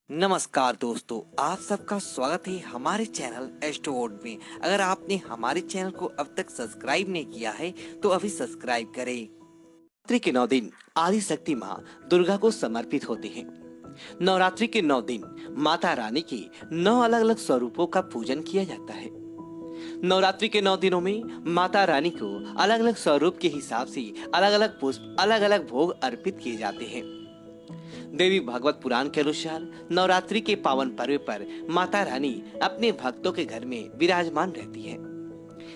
नमस्कार दोस्तों, आप सबका स्वागत है हमारे चैनल एस्ट्रोवर्ल्ड में। अगर आपने हमारे चैनल को अब तक सब्सक्राइब नहीं किया है तो अभी सब्सक्राइब करें। नवरात्रि के 9 दिन आदि शक्ति माँ दुर्गा को समर्पित होते हैं। नवरात्रि के 9 दिन माता रानी के 9 अलग अलग स्वरूपों का पूजन किया जाता है। नवरात्रि के 9 दिनों में माता रानी को अलग अलग स्वरूप के हिसाब से अलग अलग पुष्प अलग अलग भोग अर्पित किए जाते हैं। देवी भागवत पुराण के अनुसार नवरात्रि के पावन पर्व पर माता रानी अपने भक्तों के घर में विराजमान रहती है।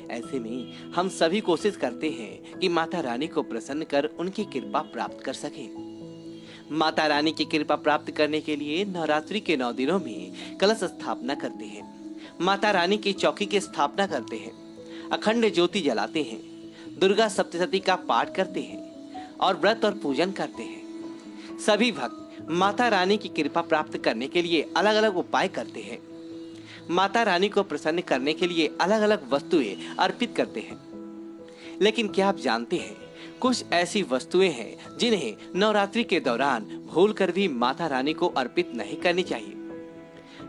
ऐसे में हम सभी कोशिश करते हैं कि माता रानी को प्रसन्न कर उनकी कृपा प्राप्त कर सकें। माता रानी की कृपा प्राप्त करने के लिए नवरात्रि के 9 दिनों में कलश स्थापना करते हैं, माता रानी की चौकी की स्थापना करते हैं, अखंड ज्योति जलाते हैं, दुर्गा सप्तशती का पाठ करते हैं और व्रत और पूजन करते हैं। सभी भक्त माता रानी की कृपा प्राप्त करने के लिए अलग अलग उपाय करते हैं। माता रानी को प्रसन्न करने के लिए अलग अलग वस्तुएं अर्पित करते हैं। लेकिन क्या आप जानते हैं, कुछ ऐसी वस्तुएं हैं जिन्हें नवरात्रि के दौरान भूलकर भी माता रानी को अर्पित नहीं करनी चाहिए।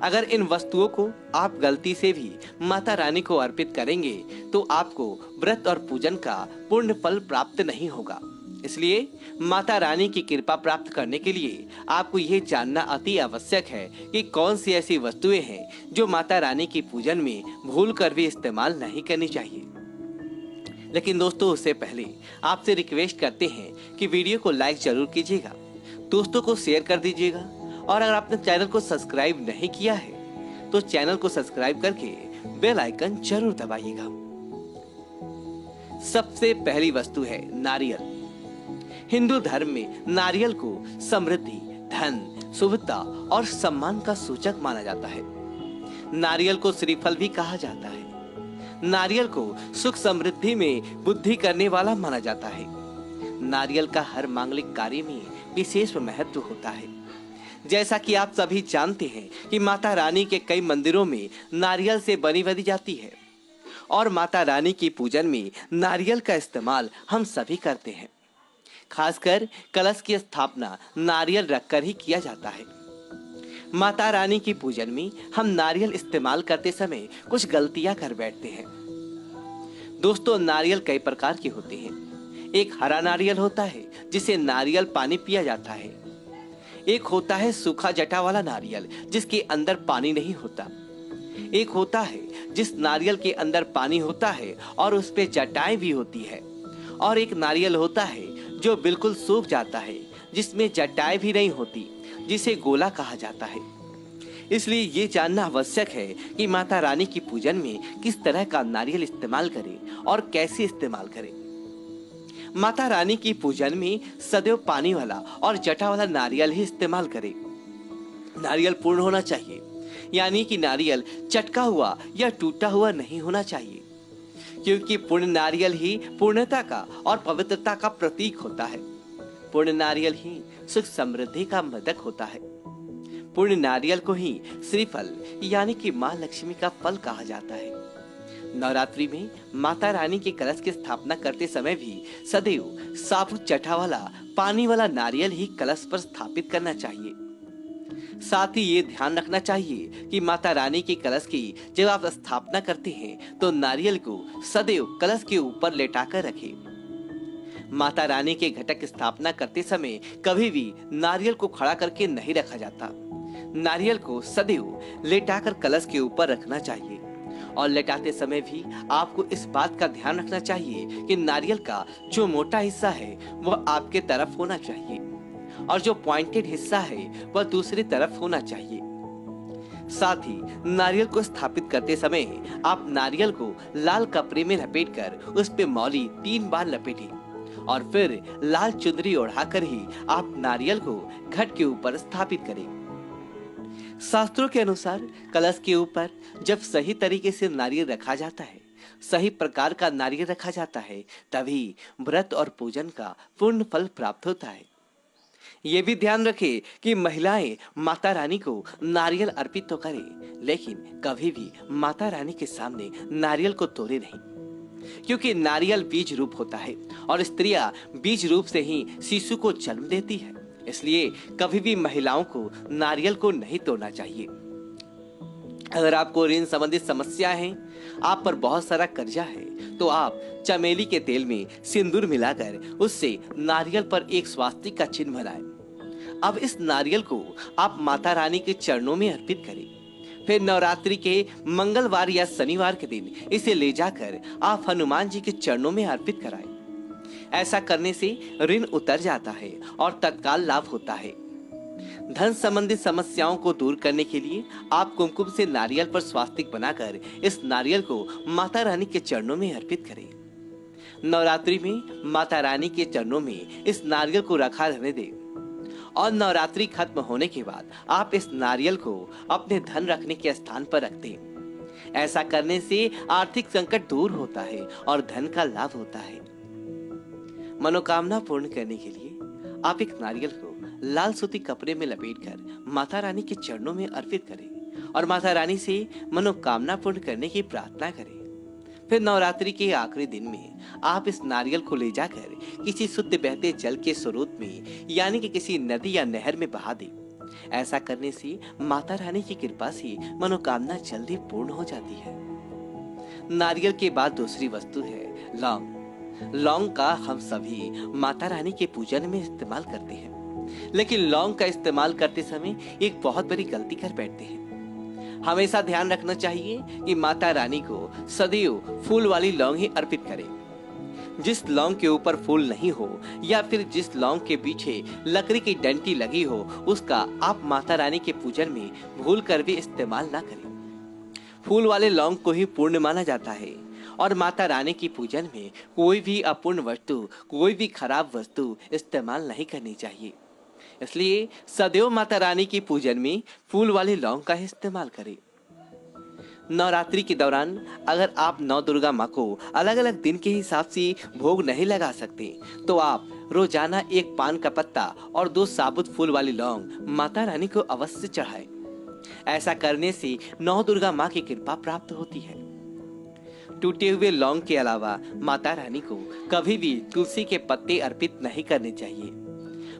अगर इन वस्तुओं को आप गलती से भी माता रानी को अर्पित करेंगे तो आपको व्रत और पूजन का पूर्ण फल प्राप्त नहीं होगा। इसलिए माता रानी की कृपा प्राप्त करने के लिए आपको ये जानना अति आवश्यक है कि कौन सी ऐसी वस्तुएं हैं जो माता रानी की पूजन में भूल कर भी इस्तेमाल नहीं करनी चाहिए। लेकिन दोस्तों, उससे पहले आपसे रिक्वेस्ट करते हैं कि वीडियो को लाइक जरूर कीजिएगा, दोस्तों को शेयर कर दीजिएगा और अगर आपने चैनल को सब्सक्राइब नहीं किया है तो चैनल को सब्सक्राइब करके बेल आइकन जरूर दबाइएगा। सबसे पहली वस्तु है नारियल। हिंदू धर्म में नारियल को समृद्धि, धन, शुभता और सम्मान का सूचक माना जाता है। नारियल को श्रीफल भी कहा जाता है। नारियल को सुख समृद्धि में बुद्धि करने वाला माना जाता है। नारियल का हर मांगलिक कार्य में विशेष महत्व होता है। जैसा कि आप सभी जानते हैं कि माता रानी के कई मंदिरों में नारियल से बनी बनी जाती है और माता रानी की पूजन में नारियल का इस्तेमाल हम सभी करते हैं। खासकर कलश की स्थापना नारियल रखकर ही किया जाता है। माता रानी की पूजन में हम नारियल इस्तेमाल करते समय कुछ गलतियां कर बैठते हैं। दोस्तों, नारियल कई प्रकार के होते हैं। एक हरा नारियल होता है जिसे नारियल पानी पिया जाता है। एक होता है सूखा जटा वाला नारियल जिसके अंदर पानी नहीं होता। एक होता है जिस नारियल के अंदर पानी होता है और उस पे जटाएं भी होती है। और एक नारियल होता है जो बिल्कुल सूख जाता है, जिसमें जटाएं भी नहीं होती, जिसे गोला कहा जाता है। इसलिए ये जानना आवश्यक है कि माता रानी की पूजन में किस तरह का नारियल इस्तेमाल करें और कैसे इस्तेमाल करें। माता रानी की पूजन में सदैव पानी वाला और जटा वाला नारियल ही इस्तेमाल करें। नारियल पूर्ण होना चाहिए, यानी कि नारियल चटका हुआ या टूटा हुआ नहीं होना चाहिए, क्योंकि पूर्ण नारियल ही पूर्णता का और पवित्रता का प्रतीक होता है। पूर्ण नारियल ही सुख समृद्धि का मदक होता है। पूर्ण नारियल को ही श्रीफल यानी कि माँ लक्ष्मी का फल कहा जाता है। नवरात्रि में माता रानी के कलश की स्थापना करते समय भी सदैव साबुत जटा वाला पानी वाला नारियल ही कलश पर स्थापित करना चाहिए। साथ ही ये ध्यान रखना चाहिए कि माता रानी के कलश की जब आप स्थापना करते हैं तो नारियल को सदैव कलश के ऊपर लेटाकर रखें। माता रानी के घटक स्थापना करते समय कभी भी नारियल को खड़ा करके नहीं रखा जाता। नारियल को सदैव लेटाकर कलश के ऊपर रखना चाहिए और लेटाते समय भी आपको इस बात का ध्यान रखना चाहिए कि नारियल का जो मोटा हिस्सा है वह आपके तरफ होना चाहिए और जो पॉइंटेड हिस्सा है वह दूसरी तरफ होना चाहिए। साथ ही नारियल को स्थापित करते समय आप नारियल को लाल कपड़े में लपेटकर उस पे मौली 3 बार लपेटें और फिर लाल चुनरी ओढ़ाकर ही आप नारियल को घट के ऊपर स्थापित करें। शास्त्रों के अनुसार कलश के ऊपर जब सही तरीके से नारियल रखा जाता है, सही प्रकार का नारियल रखा जाता है, तभी व्रत और पूजन का पूर्ण फल प्राप्त होता है। ये भी ध्यान रखें कि महिलाएं माता रानी को नारियल अर्पित तो करें, लेकिन कभी भी माता रानी के सामने नारियल को तोड़े नहीं, क्योंकि नारियल बीज रूप होता है और स्त्रियां बीज रूप से ही शिशु को जन्म देती है। इसलिए कभी भी महिलाओं को नारियल को नहीं तोड़ना चाहिए। अगर आपको ऋण संबंधित समस्या है, आप पर बहुत सारा कर्जा है, तो आप चमेली के तेल में सिंदूर मिलाकर उससे नारियल पर एक स्वास्तिक का चिन्ह बनाएं। अब इस नारियल को आप माता रानी के चरणों में अर्पित करें। फिर नवरात्रि के मंगलवार या शनिवार के दिन इसे ले जाकर आप हनुमान जी के चरणों में अर्पित कराएं। ऐसा करने से ऋण उतर जाता है और तत्काल लाभ होता है। धन संबंधित समस्याओं को दूर करने के लिए आप कुमकुम से नारियल पर स्वास्तिक बनाकर इस नारियल को माता रानी के चरणों में अर्पित करें। नवरात्रि में माता रानी के चरणों में इस नारियल को रखा रहने दें और नवरात्रि खत्म होने के बाद आप इस नारियल को अपने धन रखने के स्थान पर रख दें। ऐसा करने से आर्थिक संकट दूर होता है और धन का लाभ होता है। मनोकामना पूर्ण करने के लिए आप एक नारियल को लाल सूती कपड़े में लपेटकर माता रानी के चरणों में अर्पित करें और माता रानी से मनोकामना पूर्ण करने की प्रार्थना करें। फिर नवरात्रि के आखिरी दिन में आप इस नारियल को ले जाकर किसी शुद्ध बहते जल के स्रोत में यानी कि किसी नदी या नहर में बहा दें। ऐसा करने से माता रानी की कृपा से मनोकामना जल्दी पूर्ण हो जाती है। नारियल के बाद दूसरी वस्तु है लौंग। लौंग का हम सभी माता रानी के पूजन में इस्तेमाल करते हैं, लेकिन लौंग का इस्तेमाल करते समय एक बहुत बड़ी गलती कर बैठते हैं। हमेशा ध्यान रखना चाहिए कि माता रानी को सदैव फूल वाली लौंग ही अर्पित करें। जिस लौंग के ऊपर फूल नहीं हो या फिर जिस लौंग के पीछे लकड़ी की डंटी लगी हो, उसका आप माता रानी के पूजन में भूल कर भी इस्तेमाल ना करें। फूल वाले लौंग को ही पुण्य माना जाता है और माता रानी की पूजन में कोई भी अपूर्ण वस्तु, कोई भी खराब वस्तु इस्तेमाल नहीं करनी चाहिए। इसलिए सदैव माता रानी की पूजन में फूल वाले लौंग का इस्तेमाल करें। नवरात्रि के दौरान अगर आप नौ दुर्गा माँ को अलग अलग दिन के हिसाब से भोग नहीं लगा सकते, तो आप रोजाना एक पान का पत्ता और 2 साबुत फूल वाली लौंग माता रानी को अवश्य चढ़ाएं। ऐसा करने से नौ दुर्गा माँ की कृपा प्राप्त होती है। टूटे हुए लौंग के अलावा माता रानी को कभी भी तुलसी के पत्ते अर्पित नहीं करने चाहिए।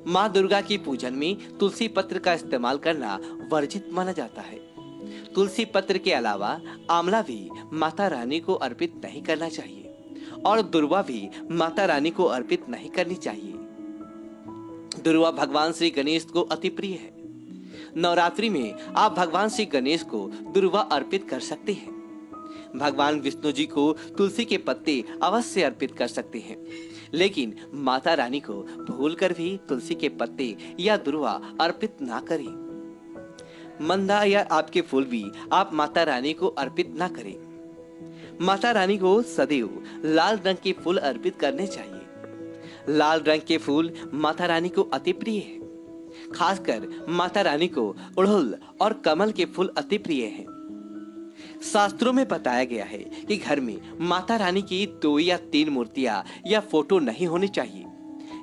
माँ दुर्गा की पूजन में तुलसी पत्र का इस्तेमाल करना वर्जित माना जाता है। तुलसी पत्र के अलावा आंवला भी माता रानी को अर्पित नहीं करना चाहिए और दुर्वा भी माता रानी को अर्पित नहीं करनी चाहिए। दुर्वा भगवान श्री गणेश को अति प्रिय है। नवरात्रि में आप भगवान श्री गणेश को दुर्वा अर्पित कर सकते हैं। भगवान विष्णु जी को तुलसी के पत्ते अवश्य अर्पित कर सकते हैं, लेकिन माता रानी को भूलकर भी तुलसी के पत्ते या दुर्वा अर्पित ना करें। मंदा या आपके फूल भी आप माता रानी को अर्पित ना करें। माता रानी को सदैव लाल रंग के फूल अर्पित करने चाहिए। लाल रंग के फूल माता रानी को अति प्रिय है। खासकर माता रानी को अड़हुल और कमल के फूल अति प्रिय हैं। शास्त्रों में बताया गया है कि घर में माता रानी की 2 या 3 मूर्तियां या फोटो नहीं होनी चाहिए।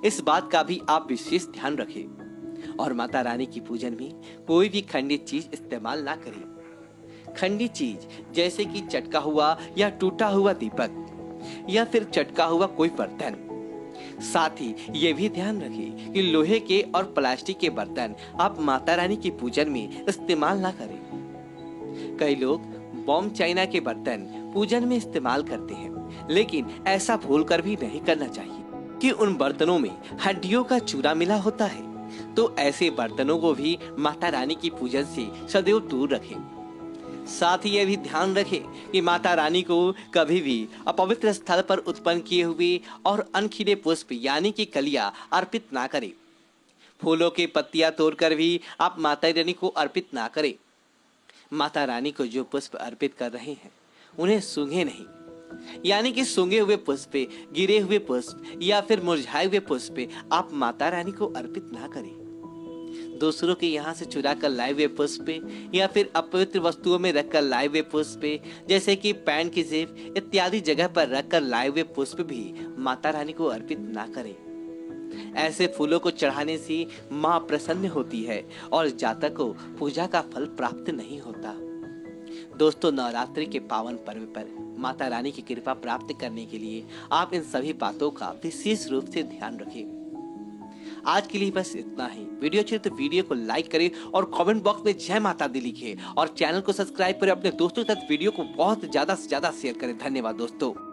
इस बात का भी आप विशेष ध्यान रखें और माता रानी की पूजन में कोई भी खंडित चीज इस्तेमाल ना करें। खंडित चीज जैसे कि चटका हुआ या टूटा हुआ दीपक या फिर चटका हुआ कोई बर्तन। साथ ही ये भी ध्यान रखें कि लोहे के और प्लास्टिक के बर्तन आप माता रानी की पूजन में इस्तेमाल ना करें। कई लोग बॉम्ब चाइना के बर्तन पूजन में इस्तेमाल करते हैं, लेकिन ऐसा भूलकर भी नहीं करना चाहिए कि उन बर्तनों में हड्डियों का चूरा मिला होता है। तो ऐसे बर्तनों को भी माता रानी की पूजन से सदैव दूर रखें। साथ ही यह भी ध्यान रखें कि माता रानी को कभी भी अपवित्र स्थल पर उत्पन्न किए हुए और अनखिले पुष्प यानी कि कलियां अर्पित ना करें। फूलों की पत्तियां तोड़कर भी आप माता रानी को अर्पित ना करें। माता रानी को जो पुष्प अर्पित कर रहे हैं उन्हें सूंघे नहीं, यानी कि सूंघे हुए पुष्प, गिरे हुए पुष्प या फिर मुरझाए हुए पुष्प आप माता रानी को अर्पित ना करें। दूसरों के यहाँ से चुरा कर लाए हुए पुष्प या फिर अपवित्र वस्तुओं में रखकर लाए हुए पुष्प जैसे कि पैंट की जेब इत्यादि जगह पर रखकर लाए हुए पुष्प भी माता रानी को अर्पित ना करें। ऐसे फूलों को चढ़ाने से माँ प्रसन्न होती है और जातक को पूजा का फल प्राप्त नहीं होता। दोस्तों, नवरात्रि के पावन पर्व पर माता रानी की कृपा प्राप्त करने के लिए आप इन सभी बातों का विशेष रूप से ध्यान रखें। आज के लिए बस इतना ही। वीडियो अच्छी तो वीडियो को लाइक करें और कमेंट बॉक्स में जय माता दी लिखें और चैनल को सब्सक्राइब करें। अपने दोस्तों के साथ वीडियो को बहुत ज्यादा से ज्यादा शेयर करें। धन्यवाद दोस्तों।